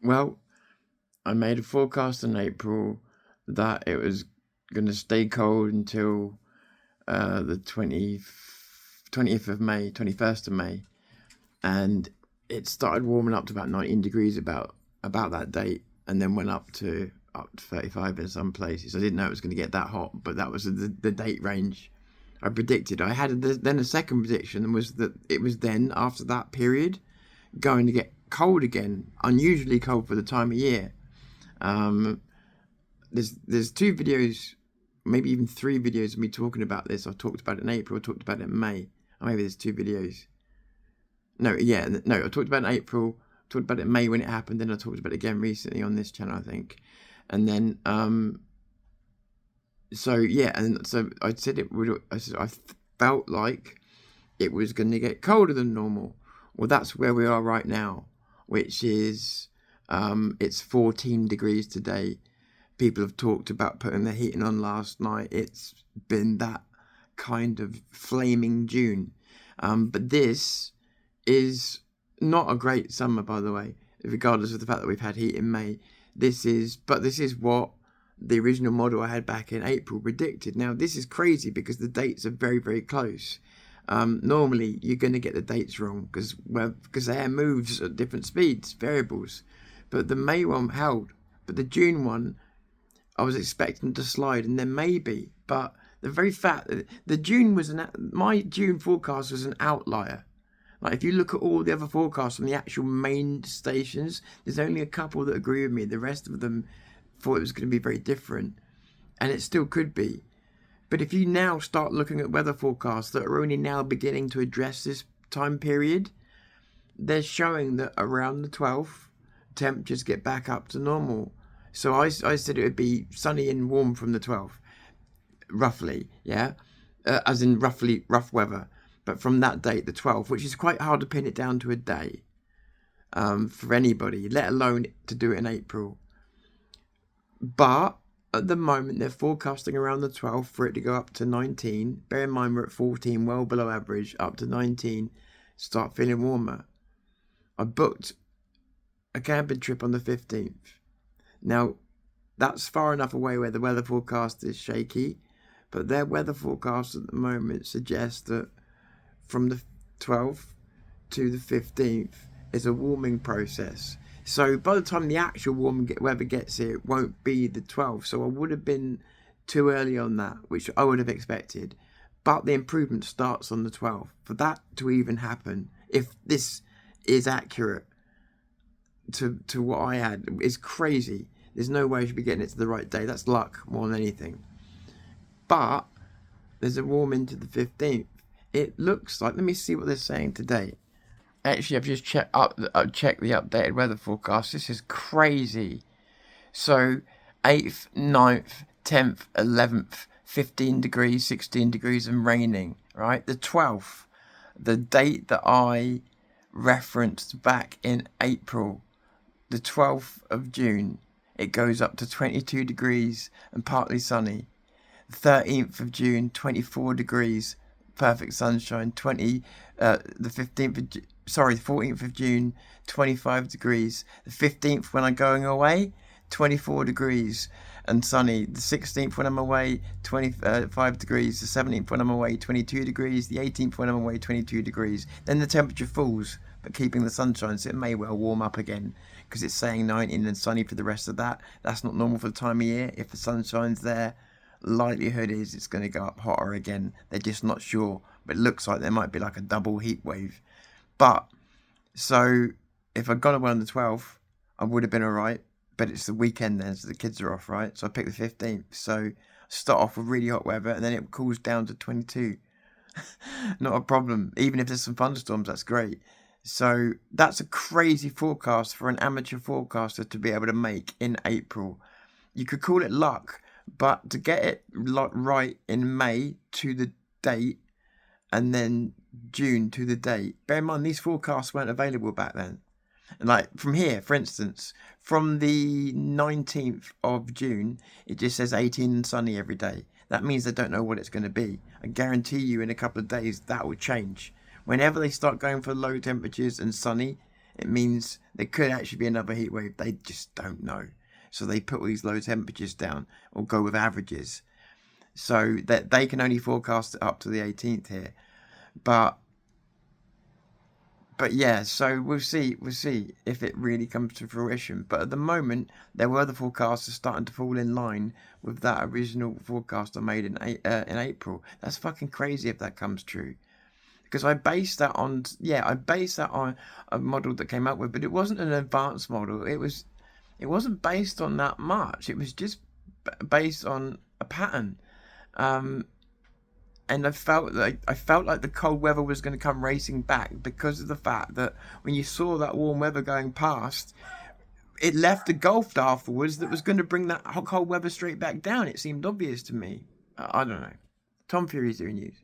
Well, I made a forecast in April that it was going to stay cold until the 20th of May, 21st of May. And it started warming up to about 19 degrees about that date, and then went up to 35 in some places. I didn't know it was going to get that hot, but that was the date range I predicted. I had then a second prediction was that it was then, after that period, going to get cold again, unusually cold for the time of year. There's 2 videos, maybe even 3 videos of me talking about this. I talked about it in April, I talked about it in May, or maybe there's 2 videos. I talked about it in April, talked about it in May when it happened, then I talked about it again recently on this channel, I think. And then so I said it would. I felt like it was going to get colder than normal. Well, that's where we are right now, which is it's 14 degrees today. People have talked about putting the heating on last night. It's been that kind of flaming June. But this is not a great summer, by the way, regardless of the fact that we've had heat in May. This is what the original model I had back in April predicted. Now, this is crazy because the dates are very, very close. Normally, you're going to get the dates wrong because air moves at different speeds, variables. But the May one held. But the June one, I was expecting to slide, and then maybe. But the very fact that the June was my June forecast was an outlier. Like, if you look at all the other forecasts on the actual main stations, there's only a couple that agree with me. The rest of them thought it was going to be very different, and it still could be. But if you now start looking at weather forecasts that are only now beginning to address this time period, they're showing that around the 12th, temperatures get back up to normal. So I said it would be sunny and warm from the 12th, roughly, yeah, as in roughly rough weather. But from that date, the 12th, which is quite hard to pin it down to a day for anybody, let alone to do it in April. But at the moment, they're forecasting around the 12th for it to go up to 19. Bear in mind, we're at 14, well below average, up to 19, start feeling warmer. I booked a camping trip on the 15th. Now, that's far enough away where the weather forecast is shaky, but their weather forecast at the moment suggests that from the 12th to the 15th is a warming process. So by the time the actual warm weather gets here, it won't be the 12th. So I would have been too early on that, which I would have expected. But the improvement starts on the 12th. For that to even happen, if this is accurate to what I had, is crazy. There's no way I should be getting it to the right day. That's luck more than anything. But there's a warm into the 15th. It looks like, let me see what they're saying today. Actually, I've just checked the updated weather forecast. This is crazy. So 8th, 9th, 10th, 11th, 15 degrees, 16 degrees and raining, right? The 12th, the date that I referenced back in April, the 12th of June, it goes up to 22 degrees and partly sunny. The 13th of June, 24 degrees, perfect sunshine. The 14th of June, 25 degrees. The 15th when I'm going away, 24 degrees and sunny. The 16th when I'm away, 25 degrees. The 17th when I'm away, 22 degrees. The 18th when I'm away, 22 degrees. Then the temperature falls, but keeping the sunshine, so it may well warm up again because it's saying 19 and sunny for the rest of that. That's not normal for the time of year. If the sunshine's there, likelihood is it's going to go up hotter again. They're just not sure, but it looks like there might be like a double heat wave. But so if I'd gone away on the 12th, I would have been all right. But it's the weekend then, so the kids are off, right? So I picked the 15th. So start off with really hot weather, and then it cools down to 22. Not a problem. Even if there's some thunderstorms, that's great. So that's a crazy forecast for an amateur forecaster to be able to make in April. You could call it luck, but to get it right in May to the date, and then June to the date. Bear in mind, these forecasts weren't available back then. And like from here, for instance, from the 19th of June, it just says 18 and sunny every day. That means they don't know what it's going to be. I guarantee you in a couple of days that will change. Whenever they start going for low temperatures and sunny, it means there could actually be another heat wave. They just don't know. So they put all these low temperatures down or go with averages. So that they can only forecast it up to the 18th here. But yeah, so we'll see if it really comes to fruition. But at the moment, there were the forecasts starting to fall in line with that original forecast I made in April. That's fucking crazy if that comes true. Because I based that on a model that came up with, but it wasn't an advanced model. It wasn't based on that much. It was just based on a pattern. And I felt like the cold weather was going to come racing back because of the fact that when you saw that warm weather going past, it left a gulf afterwards that was going to bring that cold weather straight back down. It seemed obvious to me. I don't know. Tom Fury, Zero News.